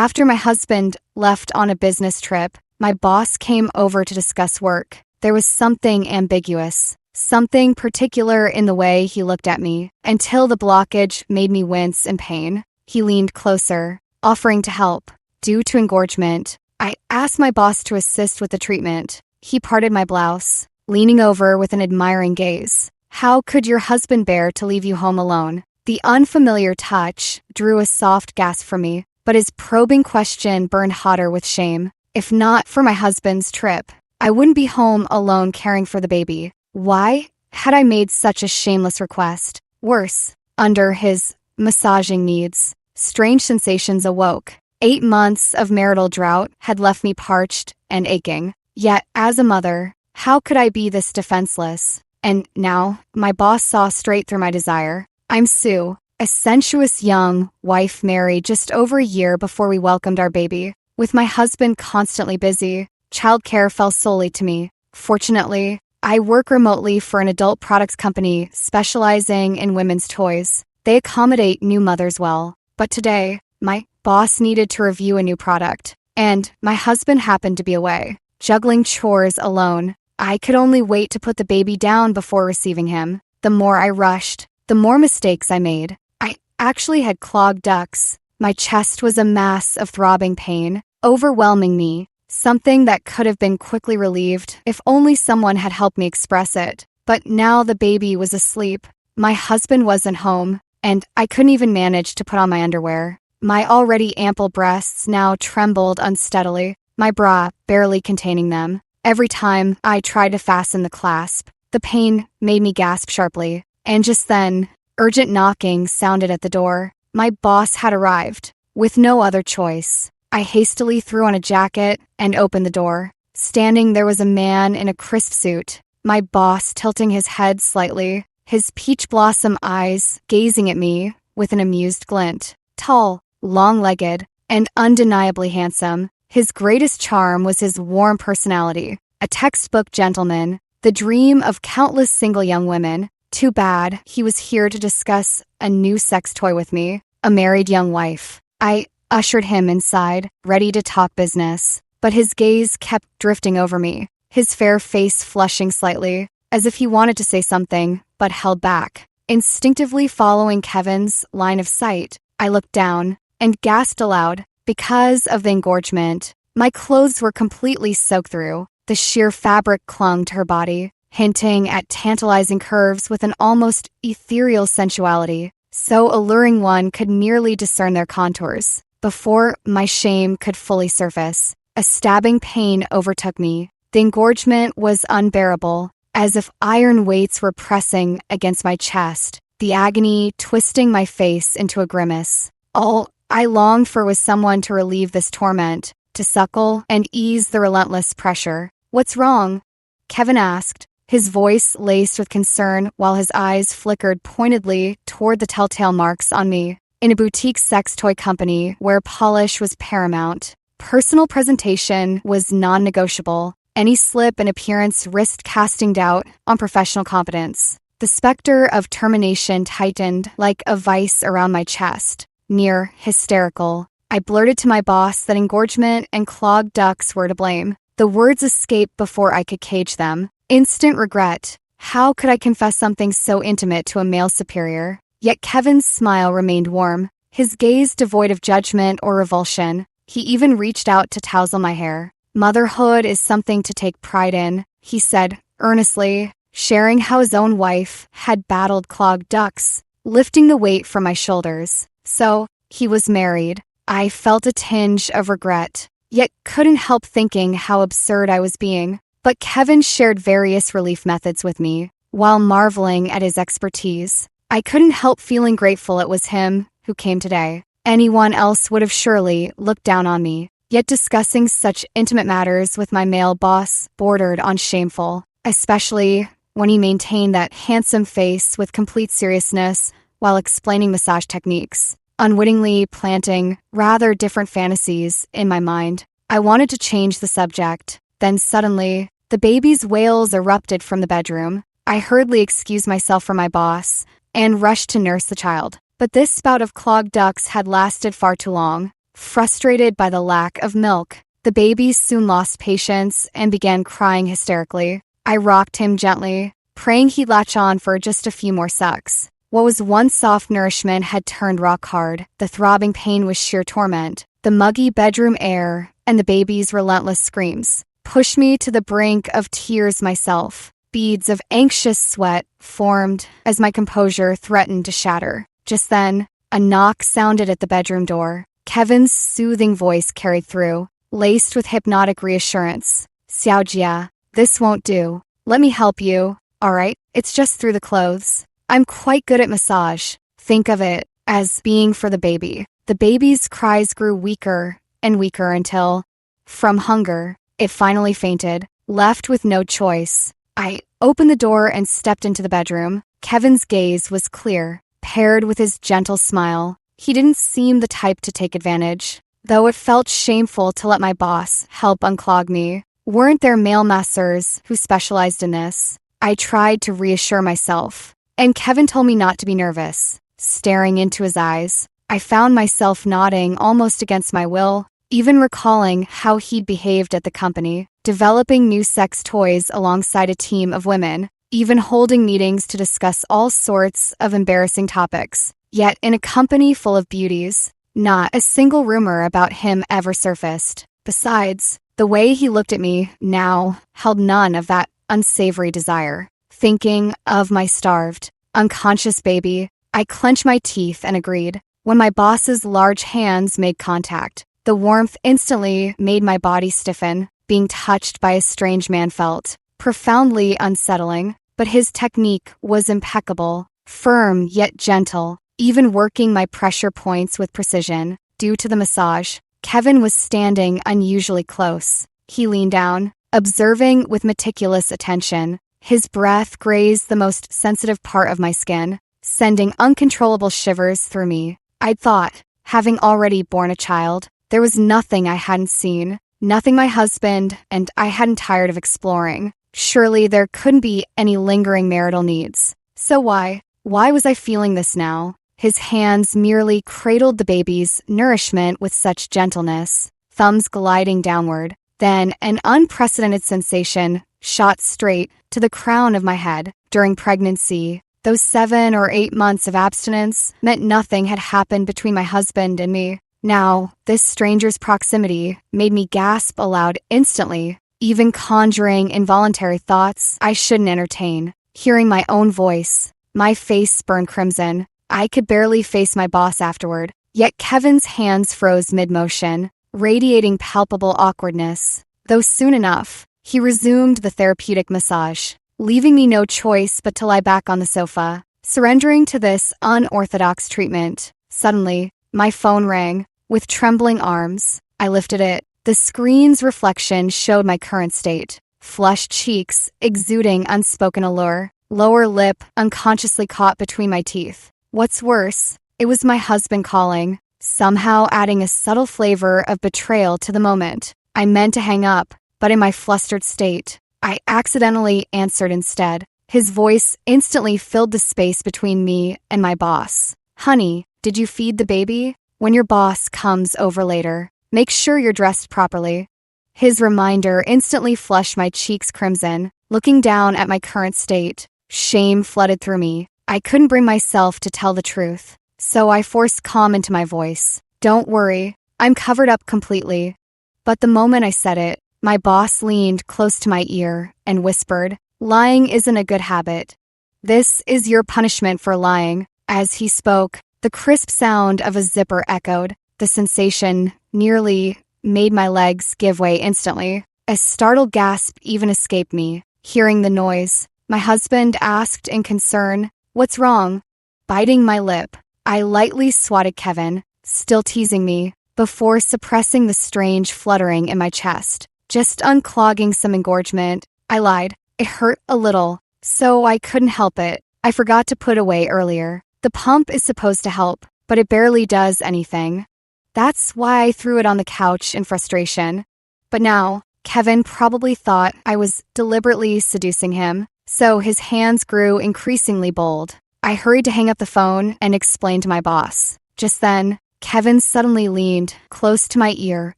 After my husband left on a business trip, my boss came over to discuss work. There was something ambiguous, something particular in the way he looked at me, until the blockage made me wince in pain. He leaned closer, offering to help. Due to engorgement, I asked my boss to assist with the treatment. He parted my blouse, leaning over with an admiring gaze. "How could your husband bear to leave you home alone?" The unfamiliar touch drew a soft gasp from me, but his probing question burned hotter with shame. If not for my husband's trip, I wouldn't be home alone caring for the baby. Why had I made such a shameless request? Worse, under his massaging needs, strange sensations awoke. 8 months of marital drought had left me parched and aching. Yet, as a mother, how could I be this defenseless? And now, my boss saw straight through my desire. I'm Sue, a sensuous young wife married just over a year before we welcomed our baby. With my husband constantly busy, childcare fell solely to me. Fortunately, I work remotely for an adult products company specializing in women's toys. They accommodate new mothers well. But today, my boss needed to review a new product, and my husband happened to be away, juggling chores alone. I could only wait to put the baby down before receiving him. The more I rushed, the more mistakes I made. I actually had clogged ducts. My chest was a mass of throbbing pain, overwhelming me, something that could have been quickly relieved if only someone had helped me express it. But now the baby was asleep, my husband wasn't home, and I couldn't even manage to put on my underwear. My already ample breasts now trembled unsteadily, my bra barely containing them. Every time I tried to fasten the clasp, the pain made me gasp sharply. And just then, urgent knocking sounded at the door. My boss had arrived. With no other choice, I hastily threw on a jacket and opened the door. Standing there was a man in a crisp suit, my boss tilting his head slightly, his peach blossom eyes gazing at me with an amused glint. Tall, long-legged, and undeniably handsome, his greatest charm was his warm personality. A textbook gentleman, the dream of countless single young women. Too bad he was here to discuss a new sex toy with me, a married young wife. I ushered him inside, ready to talk business, but his gaze kept drifting over me, his fair face flushing slightly, as if he wanted to say something, but held back. Instinctively following Kevin's line of sight, I looked down and gasped aloud. Because of the engorgement, my clothes were completely soaked through. The sheer fabric clung to her body, hinting at tantalizing curves with an almost ethereal sensuality, so alluring one could nearly discern their contours. Before my shame could fully surface, a stabbing pain overtook me. The engorgement was unbearable, as if iron weights were pressing against my chest, the agony twisting my face into a grimace. All I longed for was someone to relieve this torment, to suckle and ease the relentless pressure. "What's wrong?" Kevin asked, his voice laced with concern while his eyes flickered pointedly toward the telltale marks on me. In a boutique sex toy company where polish was paramount, personal presentation was non-negotiable. Any slip in appearance risked casting doubt on professional competence. The specter of termination tightened like a vice around my chest. Near hysterical, I blurted to my boss that engorgement and clogged ducts were to blame. The words escaped before I could cage them. Instant regret. How could I confess something so intimate to a male superior? Yet Kevin's smile remained warm, his gaze devoid of judgment or revulsion. He even reached out to tousle my hair. "Motherhood is something to take pride in," he said earnestly, sharing how his own wife had battled clogged ducts, lifting the weight from my shoulders. So, he was married. I felt a tinge of regret, yet couldn't help thinking how absurd I was being. But Kevin shared various relief methods with me, while marveling at his expertise. I couldn't help feeling grateful it was him who came today. Anyone else would have surely looked down on me, yet discussing such intimate matters with my male boss bordered on shameful, especially when he maintained that handsome face with complete seriousness while explaining massage techniques, unwittingly planting rather different fantasies in my mind. I wanted to change the subject. Then suddenly, the baby's wails erupted from the bedroom. I hurriedly excused myself from my boss and rushed to nurse the child. But this spout of clogged ducts had lasted far too long. frustrated by the lack of milk. The baby soon lost patience and began crying hysterically. I rocked him gently, praying he'd latch on for just a few more sucks. What was once soft nourishment had turned rock hard. The throbbing pain was sheer torment. The muggy bedroom air and the baby's relentless screams pushed me to the brink of tears myself. Beads of anxious sweat formed as my composure threatened to shatter. Just then, a knock sounded at the bedroom door. Kevin's soothing voice carried through, laced with hypnotic reassurance. "Xiaojia, this won't do. Let me help you, all right? It's just through the clothes. I'm quite good at massage. Think of it as being for the baby." The baby's cries grew weaker and weaker until, from hunger, it finally fainted, left with no choice. I opened the door and stepped into the bedroom. Kevin's gaze was clear, paired with his gentle smile. He didn't seem the type to take advantage, though it felt shameful to let my boss help unclog me. Weren't there male masseurs who specialized in this? I tried to reassure myself, and Kevin told me not to be nervous. Staring into his eyes, I found myself nodding almost against my will, even recalling how he'd behaved at the company, developing new sex toys alongside a team of women, even holding meetings to discuss all sorts of embarrassing topics. Yet in a company full of beauties, not a single rumor about him ever surfaced. Besides, the way he looked at me now held none of that unsavory desire. Thinking of my starved, unconscious baby, I clenched my teeth and agreed. When my boss's large hands made contact, the warmth instantly made my body stiffen. Being touched by a strange man felt profoundly unsettling, but his technique was impeccable, firm yet gentle, even working my pressure points with precision. Due to the massage, Kevin was standing unusually close. He leaned down, observing with meticulous attention. His breath grazed the most sensitive part of my skin, sending uncontrollable shivers through me. I'd thought, having already borne a child, there was nothing I hadn't seen, nothing my husband and I hadn't tired of exploring. Surely there couldn't be any lingering marital needs. So why was I feeling this now? His hands merely cradled the baby's nourishment with such gentleness, thumbs gliding downward. Then an unprecedented sensation shot straight to the crown of my head. During pregnancy, those 7 or 8 months of abstinence meant nothing had happened between my husband and me. Now, this stranger's proximity made me gasp aloud instantly, even conjuring involuntary thoughts I shouldn't entertain. Hearing my own voice, my face burned crimson. I could barely face my boss afterward, yet Kevin's hands froze mid-motion, radiating palpable awkwardness. Though soon enough, he resumed the therapeutic massage, leaving me no choice but to lie back on the sofa, surrendering to this unorthodox treatment. Suddenly, my phone rang. With trembling arms, I lifted it. The screen's reflection showed my current state. Flushed cheeks, exuding unspoken allure. Lower lip unconsciously caught between my teeth. What's worse, it was my husband calling, somehow adding a subtle flavor of betrayal to the moment. I meant to hang up, but in my flustered state, I accidentally answered instead. His voice instantly filled the space between me and my boss. "Honey, did you feed the baby? When your boss comes over later, make sure you're dressed properly." His reminder instantly flushed my cheeks crimson. Looking down at my current state, shame flooded through me. I couldn't bring myself to tell the truth, so I forced calm into my voice. "Don't worry, I'm covered up completely." But the moment I said it, my boss leaned close to my ear and whispered, "Lying isn't a good habit. This is your punishment for lying." As he spoke, the crisp sound of a zipper echoed. The sensation nearly made my legs give way instantly. A startled gasp even escaped me. Hearing the noise, my husband asked in concern, "What's wrong?" Biting my lip, I lightly swatted Kevin, still teasing me, before suppressing the strange fluttering in my chest. "Just unclogging some engorgement," I lied. "It hurt a little, so I couldn't help it. I forgot to put away earlier. The pump is supposed to help, but it barely does anything." That's why I threw it on the couch in frustration. But now, Kevin probably thought I was deliberately seducing him, so his hands grew increasingly bold. I hurried to hang up the phone and explain to my boss. Just then, Kevin suddenly leaned close to my ear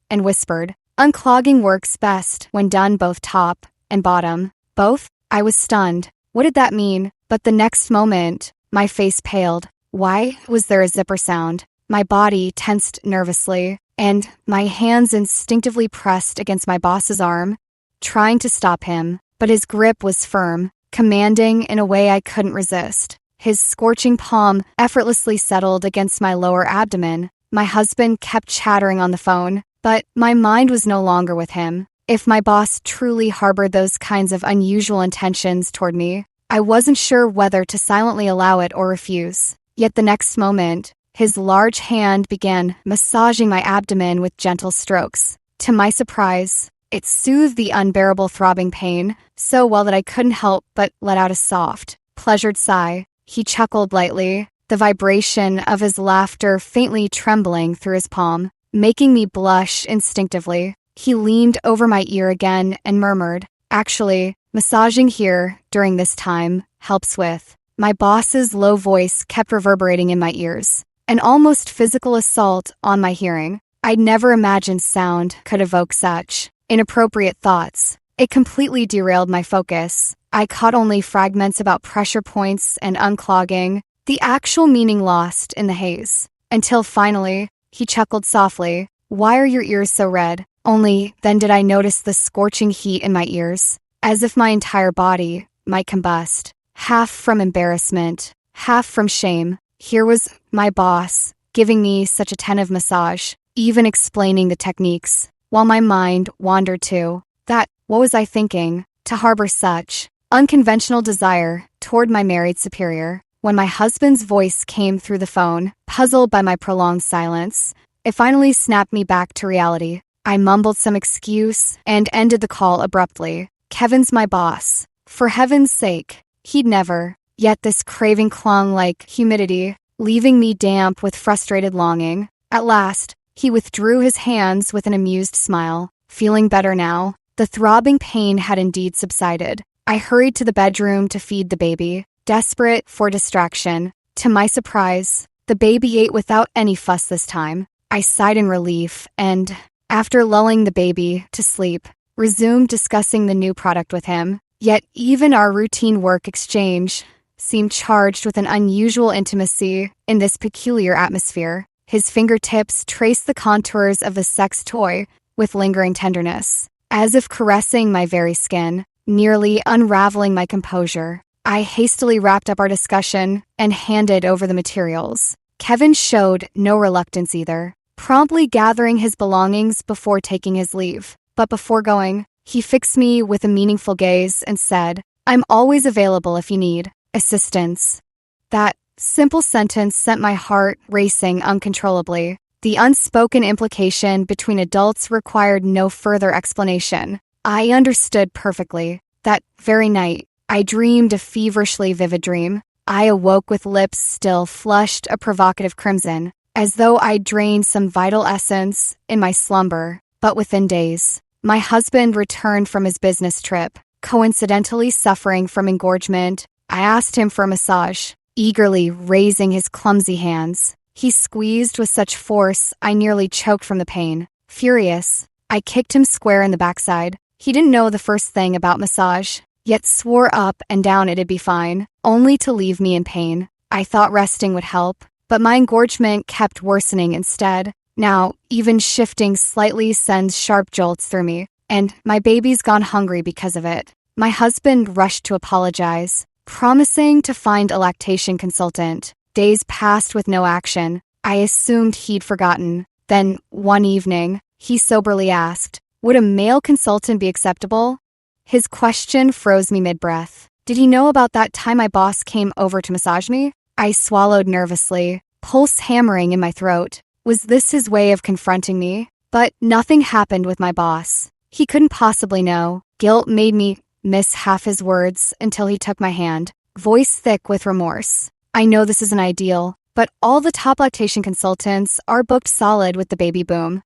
and whispered, "Unclogging works best when done both top and bottom." Both? I was stunned. What did that mean? But the next moment, my face paled. Why was there a zipper sound? My body tensed nervously, and my hands instinctively pressed against my boss's arm, trying to stop him. But his grip was firm, commanding in a way I couldn't resist. His scorching palm effortlessly settled against my lower abdomen. My husband kept chattering on the phone, but my mind was no longer with him. If my boss truly harbored those kinds of unusual intentions toward me, I wasn't sure whether to silently allow it or refuse. Yet the next moment, his large hand began massaging my abdomen with gentle strokes. To my surprise, it soothed the unbearable throbbing pain so well that I couldn't help but let out a soft, pleasured sigh. He chuckled lightly, the vibration of his laughter faintly trembling through his palm, making me blush instinctively. He leaned over my ear again and murmured, "Actually, massaging here during this time helps with." My boss's low voice kept reverberating in my ears, an almost physical assault on my hearing. I'd never imagined sound could evoke such inappropriate thoughts. It completely derailed my focus. I caught only fragments about pressure points and unclogging, the actual meaning lost in the haze. Until finally, he chuckled softly, "Why are your ears so red?" Only then did I notice the scorching heat in my ears, as if my entire body might combust, half from embarrassment, half from shame. Here was my boss, giving me such a attentive massage, even explaining the techniques, while my mind wandered too. What was I thinking, to harbor such unconventional desire toward my married superior? When my husband's voice came through the phone, puzzled by my prolonged silence, it finally snapped me back to reality. I mumbled some excuse and ended the call abruptly. Kevin's my boss. For heaven's sake, he'd never. Yet this craving clung like humidity, leaving me damp with frustrated longing. At last, he withdrew his hands with an amused smile. Feeling better now, the throbbing pain had indeed subsided. I hurried to the bedroom to feed the baby, desperate for distraction. To my surprise, the baby ate without any fuss this time. I sighed in relief and, after lulling the baby to sleep, resumed discussing the new product with him. Yet even our routine work exchange seemed charged with an unusual intimacy in this peculiar atmosphere. His fingertips traced the contours of the sex toy with lingering tenderness, as if caressing my very skin, nearly unraveling my composure. I hastily wrapped up our discussion and handed over the materials. Kevin showed no reluctance either, promptly gathering his belongings before taking his leave. But before going, he fixed me with a meaningful gaze and said, "I'm always available if you need assistance." That simple sentence sent my heart racing uncontrollably. The unspoken implication between adults required no further explanation. I understood perfectly. That very night, I dreamed a feverishly vivid dream. I awoke with lips still flushed a provocative crimson, as though I'd drained some vital essence in my slumber. But within days, my husband returned from his business trip, coincidentally suffering from engorgement. I asked him for a massage, eagerly raising his clumsy hands. He squeezed with such force I nearly choked from the pain. Furious, I kicked him square in the backside. He didn't know the first thing about massage, yet swore up and down it'd be fine, only to leave me in pain. I thought resting would help, but my engorgement kept worsening instead. Now, even shifting slightly sends sharp jolts through me, and my baby's gone hungry because of it. My husband rushed to apologize, promising to find a lactation consultant. Days passed with no action. I assumed he'd forgotten. Then, one evening, he soberly asked, "Would a male consultant be acceptable?" His question froze me mid-breath. Did he know about that time my boss came over to massage me? I swallowed nervously, pulse hammering in my throat. Was this his way of confronting me? But nothing happened with my boss. He couldn't possibly know. Guilt made me miss half his words until he took my hand, voice thick with remorse. "I know this isn't ideal, but all the top lactation consultants are booked solid with the baby boom.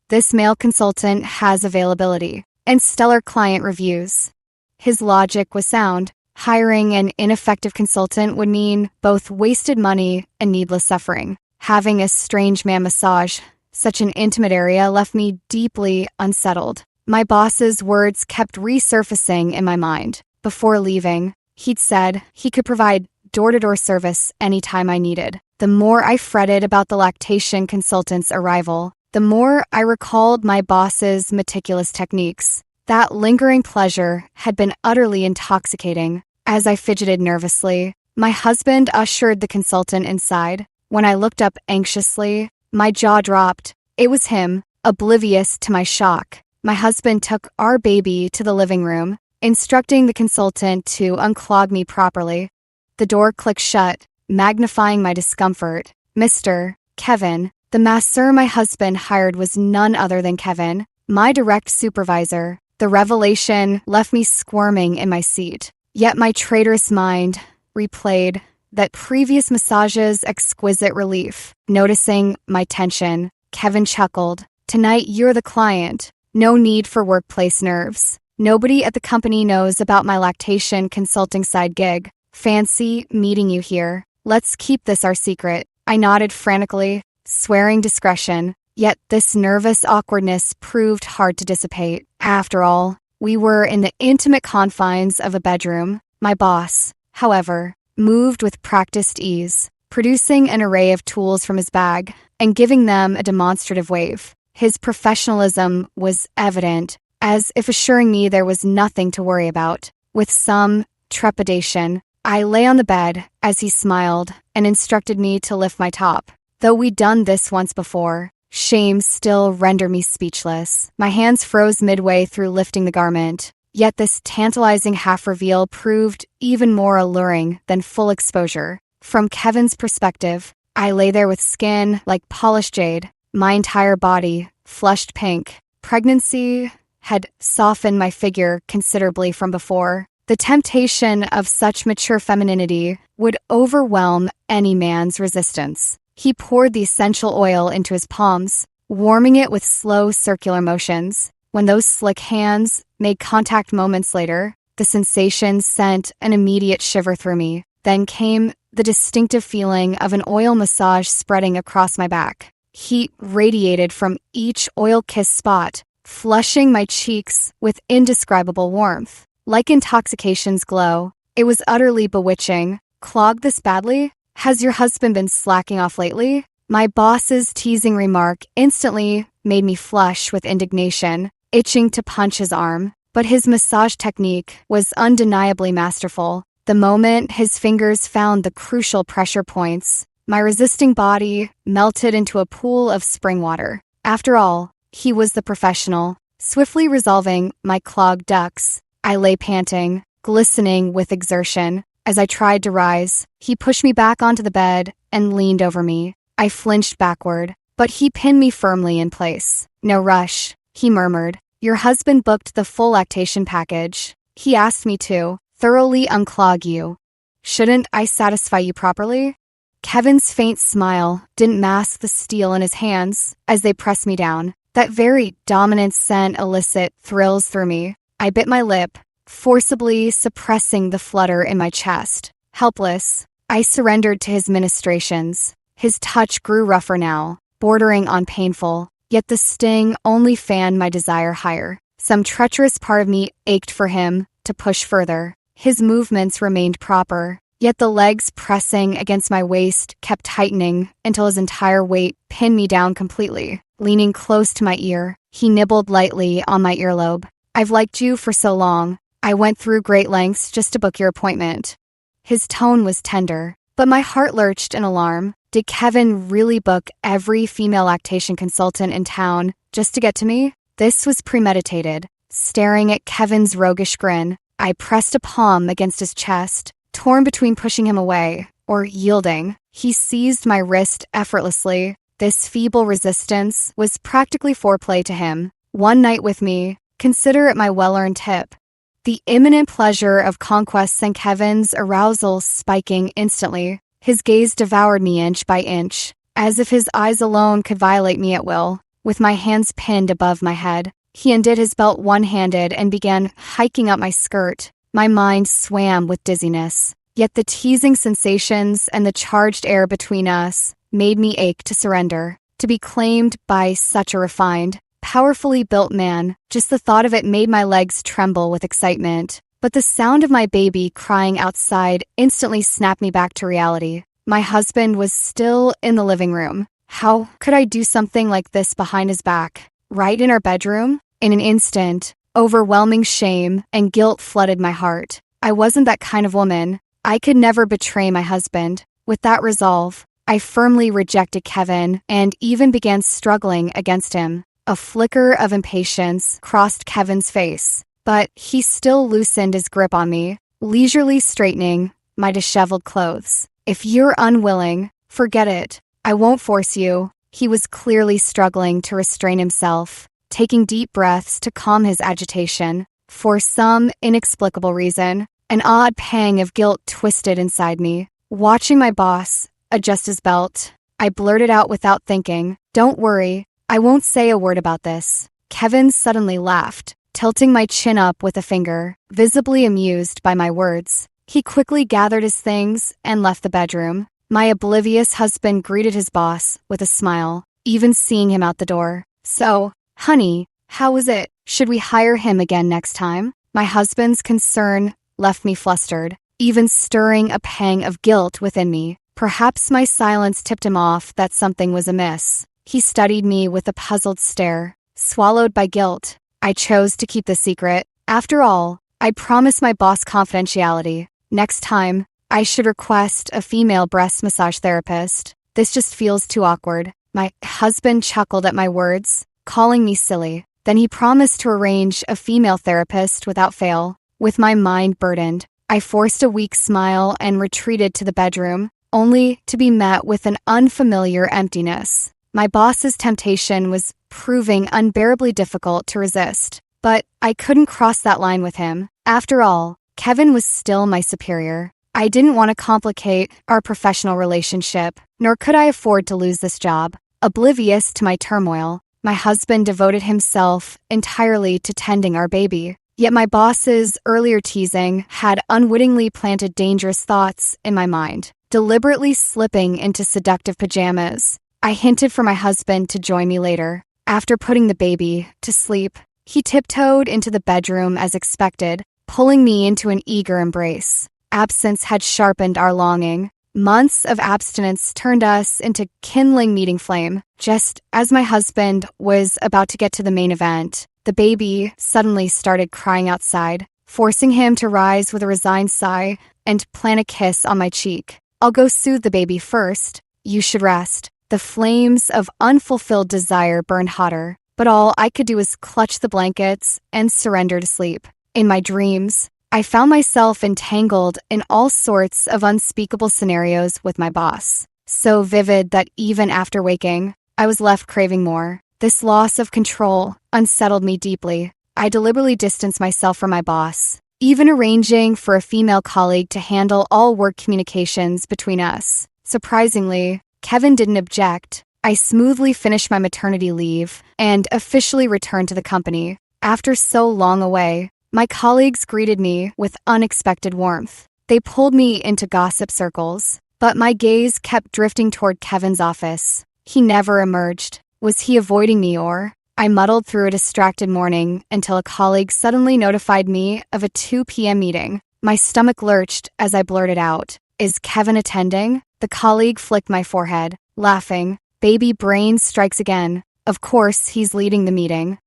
This male consultant has availability and stellar client reviews." His logic was sound. Hiring an ineffective consultant would mean both wasted money and needless suffering. Having a strange man massage such an intimate area left me deeply unsettled. My boss's words kept resurfacing in my mind. Before leaving, he'd said he could provide door-to-door service anytime I needed. The more I fretted about the lactation consultant's arrival, the more I recalled my boss's meticulous techniques. That lingering pleasure had been utterly intoxicating. As I fidgeted nervously, my husband ushered the consultant inside. When I looked up anxiously, my jaw dropped. It was him, oblivious to my shock. My husband took our baby to the living room, instructing the consultant to unclog me properly. The door clicked shut, magnifying my discomfort. Mr. Kevin, the masseur my husband hired, was none other than Kevin, my direct supervisor. The revelation left me squirming in my seat. Yet my traitorous mind replayed that previous massage's exquisite relief. Noticing my tension, Kevin chuckled. Tonight you're the client. No need for workplace nerves. Nobody at the company knows about my lactation consulting side gig. Fancy meeting you here. Let's keep this our secret. I nodded frantically, swearing discretion. Yet this nervous awkwardness proved hard to dissipate. After all, we were in the intimate confines of a bedroom. My boss, however, moved with practiced ease, producing an array of tools from his bag and giving them a demonstrative wave. His professionalism was evident, as if assuring me there was nothing to worry about. With some trepidation, I lay on the bed as he smiled and instructed me to lift my top. Though we'd done this once before, shame still rendered me speechless. My hands froze midway through lifting the garment. Yet this tantalizing half-reveal proved even more alluring than full exposure. From Kevin's perspective, I lay there with skin like polished jade, my entire body flushed pink. Pregnancy had softened my figure considerably from before. The temptation of such mature femininity would overwhelm any man's resistance. He poured the essential oil into his palms, warming it with slow circular motions. When those slick hands made contact moments later, the sensation sent an immediate shiver through me. Then came the distinctive feeling of an oil massage spreading across my back. Heat radiated from each oil-kissed spot, flushing my cheeks with indescribable warmth. Like intoxication's glow, it was utterly bewitching. Clogged this badly? Has your husband been slacking off lately? My boss's teasing remark instantly made me flush with indignation, itching to punch his arm. But his massage technique was undeniably masterful. The moment his fingers found the crucial pressure points, my resisting body melted into a pool of spring water. After all, he was the professional. Swiftly resolving my clogged ducts, I lay panting, glistening with exertion. As I tried to rise, he pushed me back onto the bed and leaned over me. I flinched backward, but he pinned me firmly in place. No rush, he murmured. Your husband booked the full lactation package. He asked me to thoroughly unclog you. Shouldn't I satisfy you properly? Kevin's faint smile didn't mask the steel in his hands as they pressed me down. That very dominant scent elicit thrills through me. I bit my lip, forcibly suppressing the flutter in my chest. Helpless, I surrendered to his ministrations. His touch grew rougher now, bordering on painful, yet the sting only fanned my desire higher. Some treacherous part of me ached for him to push further. His movements remained proper, yet the legs pressing against my waist kept tightening until his entire weight pinned me down completely. Leaning close to my ear, he nibbled lightly on my earlobe. I've liked you for so long. I went through great lengths just to book your appointment. His tone was tender, but my heart lurched in alarm. Did Kevin really book every female lactation consultant in town just to get to me? This was premeditated. Staring at Kevin's roguish grin, I pressed a palm against his chest, torn between pushing him away or yielding. He seized my wrist effortlessly. This feeble resistance was practically foreplay to him. One night with me, consider it my well-earned tip. The imminent pleasure of conquest sent Kevin's arousal spiking instantly. His gaze devoured me inch by inch, as if his eyes alone could violate me at will. With my hands pinned above my head, he undid his belt one-handed and began hiking up my skirt. My mind swam with dizziness, yet the teasing sensations and the charged air between us made me ache to surrender. To be claimed by such a refined, powerfully built man, just the thought of it made my legs tremble with excitement. But the sound of my baby crying outside instantly snapped me back to reality. My husband was still in the living room. How could I do something like this behind his back? Right in our bedroom? In an instant, overwhelming shame and guilt flooded my heart. I wasn't that kind of woman. I could never betray my husband. With that resolve, I firmly rejected Kevin and even began struggling against him. A flicker of impatience crossed Kevin's face, but he still loosened his grip on me, leisurely straightening my disheveled clothes. If you're unwilling, forget it. I won't force you. He was clearly struggling to restrain himself, taking deep breaths to calm his agitation. For some inexplicable reason, an odd pang of guilt twisted inside me. Watching my boss adjust his belt, I blurted out without thinking, "Don't worry, I won't say a word about this." Kevin suddenly laughed, tilting my chin up with a finger, visibly amused by my words. He quickly gathered his things and left the bedroom. My oblivious husband greeted his boss with a smile, even seeing him out the door. "So, honey, how was it? Should we hire him again next time?" My husband's concern left me flustered, even stirring a pang of guilt within me. Perhaps my silence tipped him off that something was amiss. He studied me with a puzzled stare, swallowed by guilt. I chose to keep the secret. After all, I promised my boss confidentiality. Next time, I should request a female breast massage therapist. This just feels too awkward. My husband chuckled at my words, calling me silly. Then he promised to arrange a female therapist without fail. With my mind burdened, I forced a weak smile and retreated to the bedroom, only to be met with an unfamiliar emptiness. My boss's temptation was proving unbearably difficult to resist, but I couldn't cross that line with him. After all, Kevin was still my superior. I didn't want to complicate our professional relationship, nor could I afford to lose this job. Oblivious to my turmoil, my husband devoted himself entirely to tending our baby. Yet my boss's earlier teasing had unwittingly planted dangerous thoughts in my mind. Deliberately slipping into seductive pajamas, I hinted for my husband to join me later. After putting the baby to sleep, he tiptoed into the bedroom as expected, pulling me into an eager embrace. Absence had sharpened our longing. Months of abstinence turned us into kindling meeting flame. Just as my husband was about to get to the main event, the baby suddenly started crying outside, forcing him to rise with a resigned sigh and plant a kiss on my cheek. "I'll go soothe the baby first. You should rest." The flames of unfulfilled desire burned hotter, but all I could do was clutch the blankets and surrender to sleep. In my dreams, I found myself entangled in all sorts of unspeakable scenarios with my boss, so vivid that even after waking, I was left craving more. This loss of control unsettled me deeply. I deliberately distanced myself from my boss, even arranging for a female colleague to handle all work communications between us. Surprisingly, Kevin didn't object. I smoothly finished my maternity leave and officially returned to the company. After so long away, my colleagues greeted me with unexpected warmth. They pulled me into gossip circles, but my gaze kept drifting toward Kevin's office. He never emerged. Was he avoiding me or? I muddled through a distracted morning until a colleague suddenly notified me of a 2 p.m. meeting. My stomach lurched as I blurted out, "Is Kevin attending?" The colleague flicked my forehead, laughing. Baby brain strikes again. Of course, he's leading the meeting.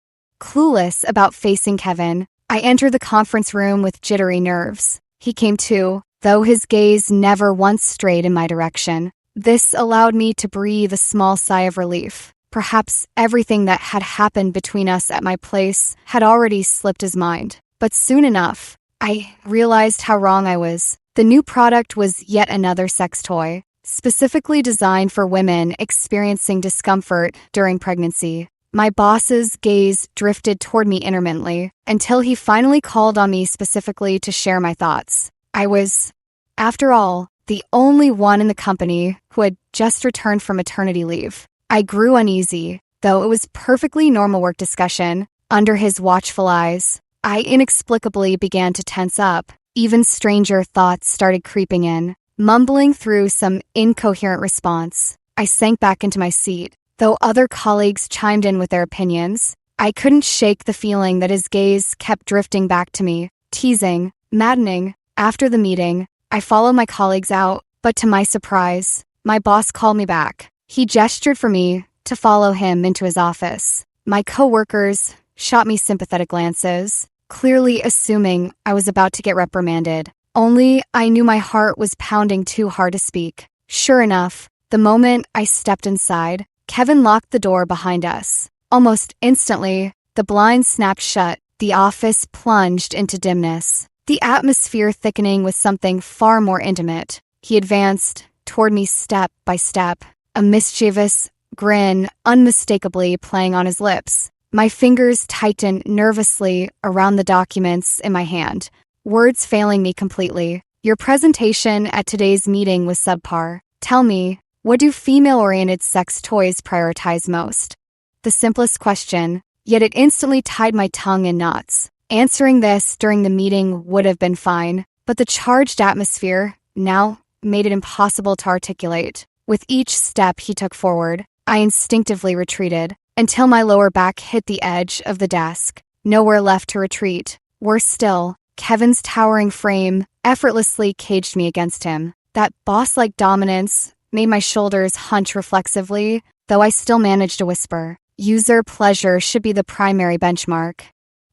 Clueless about facing Kevin, I entered the conference room with jittery nerves. He came too, though his gaze never once strayed in my direction. This allowed me to breathe a small sigh of relief. Perhaps everything that had happened between us at my place had already slipped his mind. But soon enough, I realized how wrong I was. The new product was yet another sex toy, specifically designed for women experiencing discomfort during pregnancy. My boss's gaze drifted toward me intermittently until he finally called on me specifically to share my thoughts. I was, after all, the only one in the company who had just returned from maternity leave. I grew uneasy, though it was perfectly normal work discussion. Under his watchful eyes, I inexplicably began to tense up. Even stranger thoughts started creeping in. Mumbling through some incoherent response, I sank back into my seat. Though other colleagues chimed in with their opinions, I couldn't shake the feeling that his gaze kept drifting back to me, teasing, maddening. After the meeting, I followed my colleagues out, but to my surprise, my boss called me back. He gestured for me to follow him into his office. My coworkers shot me sympathetic glances, clearly assuming I was about to get reprimanded. Only I knew my heart was pounding too hard to speak. Sure enough, the moment I stepped inside, Kevin locked the door behind us. Almost instantly, the blinds snapped shut. The office plunged into dimness, the atmosphere thickening with something far more intimate. He advanced toward me step by step, a mischievous grin unmistakably playing on his lips. My fingers tightened nervously around the documents in my hand, words failing me completely. Your presentation at today's meeting was subpar. Tell me, what do female-oriented sex toys prioritize most? The simplest question, yet it instantly tied my tongue in knots. Answering this during the meeting would have been fine, but the charged atmosphere now made it impossible to articulate. With each step he took forward, I instinctively retreated, until my lower back hit the edge of the desk. Nowhere left to retreat. Worse still, Kevin's towering frame effortlessly caged me against him. That boss-like dominance made my shoulders hunch reflexively, though I still managed to whisper, "User pleasure should be the primary benchmark."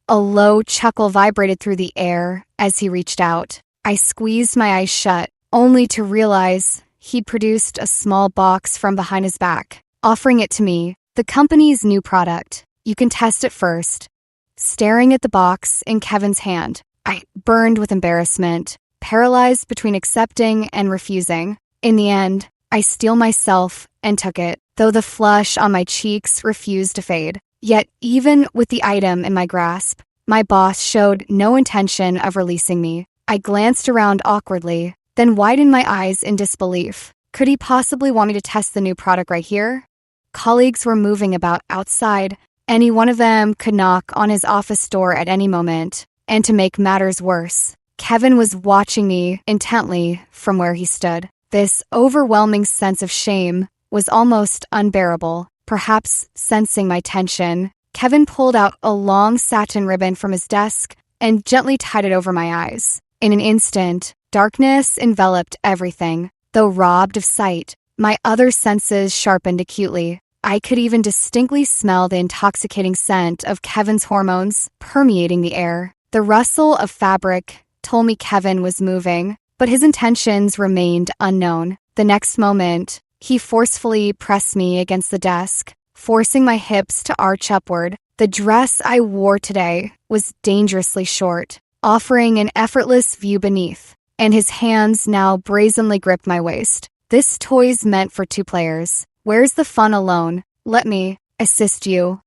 A low chuckle vibrated through the air as he reached out. I squeezed my eyes shut, only to realize he'd produced a small box from behind his back, offering it to me. The company's new product. You can test it first. Staring at the box in Kevin's hand, I burned with embarrassment, paralyzed between accepting and refusing. In the end, I steeled myself and took it, though the flush on my cheeks refused to fade. Yet, even with the item in my grasp, my boss showed no intention of releasing me. I glanced around awkwardly, then widened my eyes in disbelief. Could he possibly want me to test the new product right here? Colleagues were moving about outside. Any one of them could knock on his office door at any moment. And to make matters worse, Kevin was watching me intently from where he stood. This overwhelming sense of shame was almost unbearable. Perhaps sensing my tension, Kevin pulled out a long satin ribbon from his desk and gently tied it over my eyes. In an instant, darkness enveloped everything. Though robbed of sight, my other senses sharpened acutely. I could even distinctly smell the intoxicating scent of Kevin's hormones permeating the air. The rustle of fabric told me Kevin was moving, but his intentions remained unknown. The next moment, he forcefully pressed me against the desk, forcing my hips to arch upward. The dress I wore today was dangerously short, offering an effortless view beneath, and his hands now brazenly gripped my waist. This toy's meant for two players. Where's the fun alone? Let me assist you.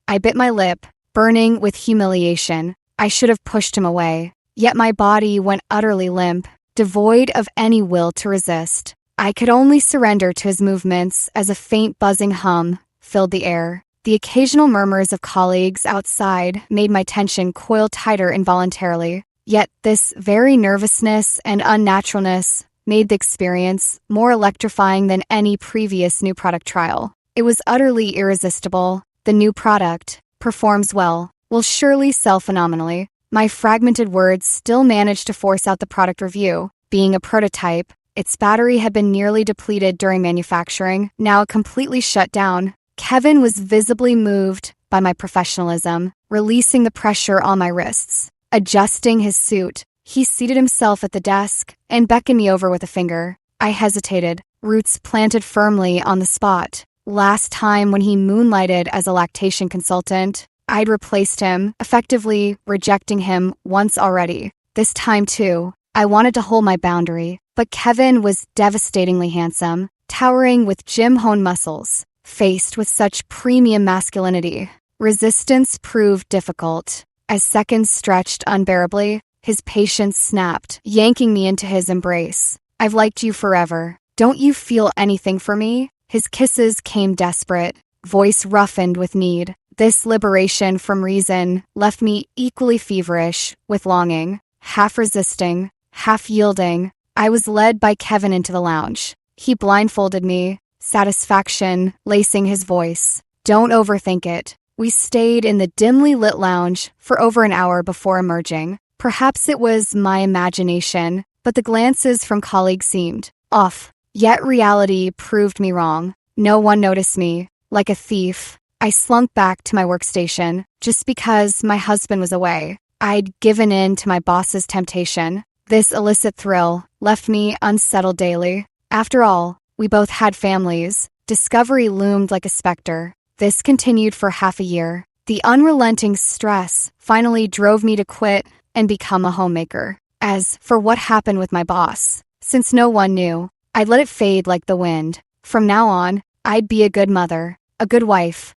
I bit my lip, burning with humiliation. I should have pushed him away, yet my body went utterly limp, devoid of any will to resist. I could only surrender to his movements as a faint buzzing hum filled the air. The occasional murmurs of colleagues outside made my tension coil tighter involuntarily. Yet this very nervousness and unnaturalness made the experience more electrifying than any previous new product trial. It was utterly irresistible. The new product performs well, will surely sell phenomenally. My fragmented words still managed to force out the product review. Being a prototype, its battery had been nearly depleted during manufacturing, now completely shut down. Kevin was visibly moved by my professionalism, releasing the pressure on my wrists. Adjusting his suit, he seated himself at the desk and beckoned me over with a finger. I hesitated, roots planted firmly on the spot. Last time when he moonlighted as a lactation consultant, I'd replaced him, effectively rejecting him once already. This time, too, I wanted to hold my boundary, but Kevin was devastatingly handsome, towering with gym-honed muscles, faced with such premium masculinity. Resistance proved difficult. As seconds stretched unbearably, his patience snapped, yanking me into his embrace. I've liked you forever. Don't you feel anything for me? His kisses came desperate, voice roughened with need. This liberation from reason left me equally feverish with longing. Half resisting, half yielding, I was led by Kevin into the lounge. He blindfolded me, satisfaction lacing his voice. Don't overthink it. We stayed in the dimly lit lounge for over an hour before emerging. Perhaps it was my imagination, but the glances from colleagues seemed off. Yet reality proved me wrong. No one noticed me. Like a thief, I slunk back to my workstation just because my husband was away. I'd given in to my boss's temptation. This illicit thrill left me unsettled daily. After all, we both had families. Discovery loomed like a specter. This continued for half a year. The unrelenting stress finally drove me to quit and become a homemaker. As for what happened with my boss, since no one knew, I'd let it fade like the wind. From now on, I'd be a good mother, a good wife,